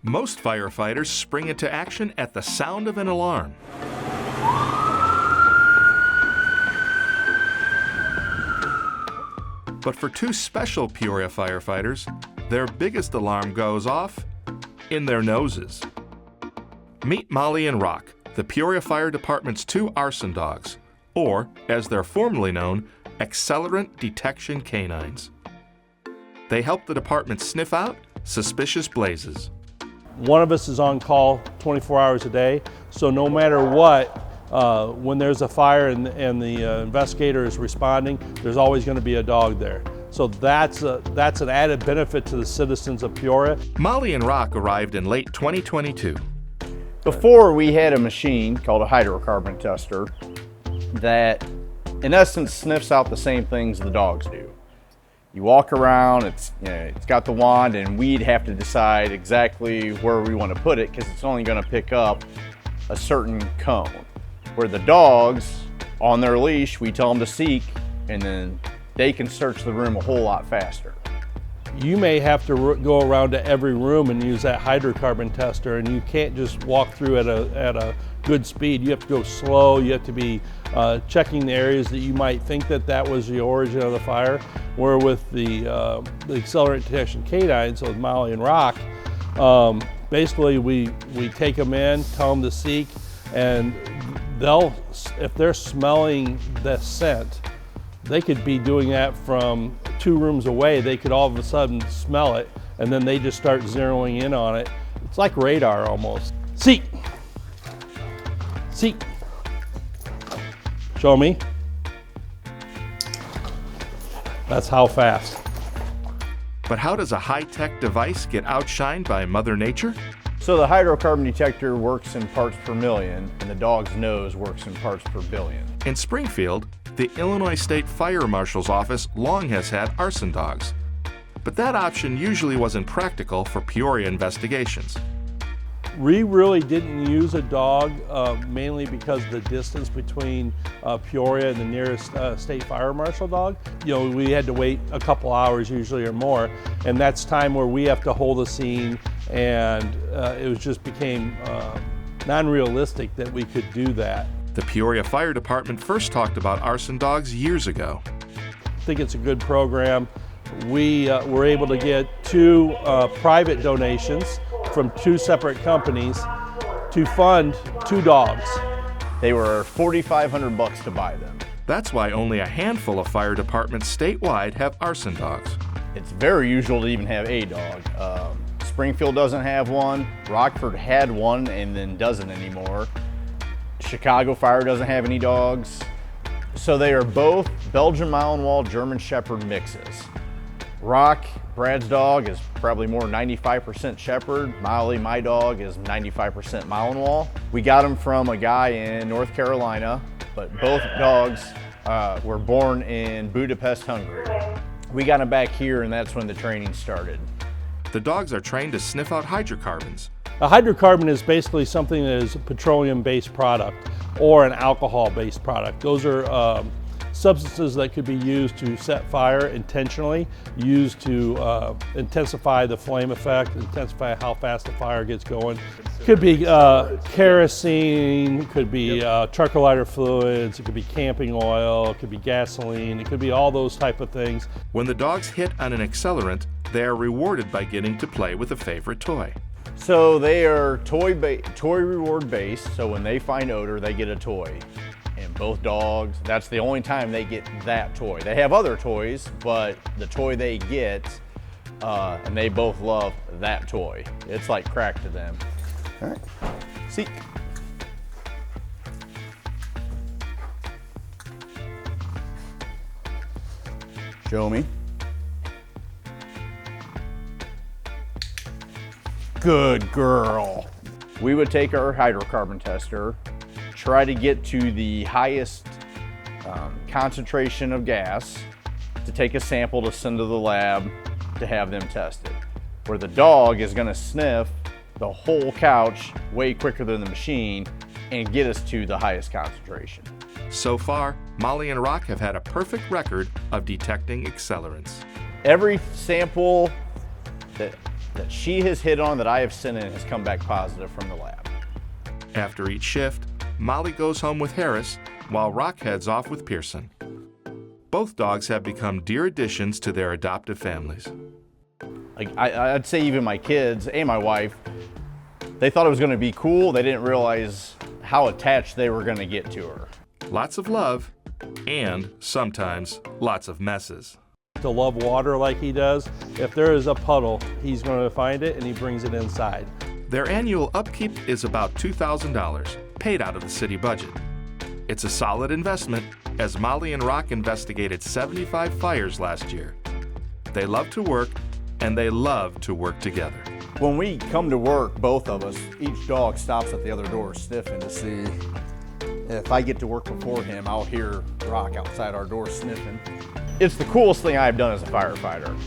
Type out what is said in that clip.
Most firefighters spring into action at the sound of an alarm. But for two special Peoria firefighters, their biggest alarm goes off in their noses. Meet Molly and Rock, the Peoria Fire Department's two arson dogs, or, as they're formally known, accelerant detection canines. They help the department sniff out suspicious blazes. One of us is on call 24 hours a day, so no matter what, when there's a fire and the investigator is responding, there's always going to be a dog there. So that's an added benefit to the citizens of Peoria. Molly and Rock arrived in late 2022. Before, we had a machine called a hydrocarbon tester that, in essence, sniffs out the same things the dogs do. You walk around, it's got the wand, and we'd have to decide exactly where we want to put it because it's only going to pick up a certain cone. Where the dogs, on their leash, we tell them to seek, and then they can search the room a whole lot faster. You may have to go around to every room and use that hydrocarbon tester, and you can't just walk through at a good speed. You have to go slow. You have to be checking the areas that you might think that was the origin of the fire. Where with the accelerant detection canines, so with Molly and Rock, basically we take them in, tell them to seek, and if they're smelling the scent, they could be doing that from 2 rooms away. They could all of a sudden smell it, and then they just start zeroing in on it. It's like radar almost. Seek. Seek. Show me. That's how fast. But how does a high-tech device get outshined by Mother Nature? So the hydrocarbon detector works in parts per million, and the dog's nose works in parts per billion. In Springfield, the Illinois State Fire Marshal's Office long has had arson dogs. But that option usually wasn't practical for Peoria investigations. We really didn't use a dog mainly because the distance between Peoria and the nearest state fire marshal dog. We had to wait a couple hours usually or more, and that's time where we have to hold a scene, and it just became non-realistic that we could do that. The Peoria Fire Department first talked about arson dogs years ago. I think it's a good program. We were able to get 2 private donations from 2 separate companies to fund 2 dogs. They were $4,500 to buy them. That's why only a handful of fire departments statewide have arson dogs. It's very usual to even have a dog. Springfield doesn't have one. Rockford had one and then doesn't anymore. Chicago Fire doesn't have any dogs. So they are both Belgian Malinois German Shepherd mixes. Rock, Brad's dog, is probably more 95% Shepherd. Molly, my dog, is 95% Malinois. We got them from a guy in North Carolina, but both dogs were born in Budapest, Hungary. We got them back here, and that's when the training started. The dogs are trained to sniff out hydrocarbons. A hydrocarbon is basically something that is a petroleum-based product or an alcohol-based product. Those are substances that could be used to set fire intentionally, used to intensify the flame effect, intensify how fast the fire gets going. Could be kerosene, could be charcoal lighter fluids, it could be camping oil, it could be gasoline, it could be all those type of things. When the dogs hit on an accelerant, they are rewarded by getting to play with a favorite toy. So they are toy reward based, so when they find odor, they get a toy. And both dogs, that's the only time they get that toy. They have other toys, but the toy they get, and they both love that toy. It's like crack to them. All right, seek. Show me. Good girl. We would take our hydrocarbon tester, try to get to the highest concentration of gas to take a sample to send to the lab to have them tested. Where the dog is gonna sniff the whole couch way quicker than the machine and get us to the highest concentration. So far, Molly and Rock have had a perfect record of detecting accelerants. Every sample that that she has hit on that I have sent in has come back positive from the lab. After each shift, Molly goes home with Harris, while Rock heads off with Pearson. Both dogs have become dear additions to their adoptive families. Like I'd say even my kids and my wife, they thought it was going to be cool. They didn't realize how attached they were going to get to her. Lots of love, and sometimes lots of messes. To love water like he does, if there is a puddle, he's going to find it and he brings it inside. Their annual upkeep is about $2,000, paid out of the city budget. It's a solid investment, as Molly and Rock investigated 75 fires last year. They love to work, and they love to work together. When we come to work, both of us, each dog stops at the other door sniffing to see if I get to work before him. I'll hear Rock outside our door sniffing. It's the coolest thing I've done as a firefighter.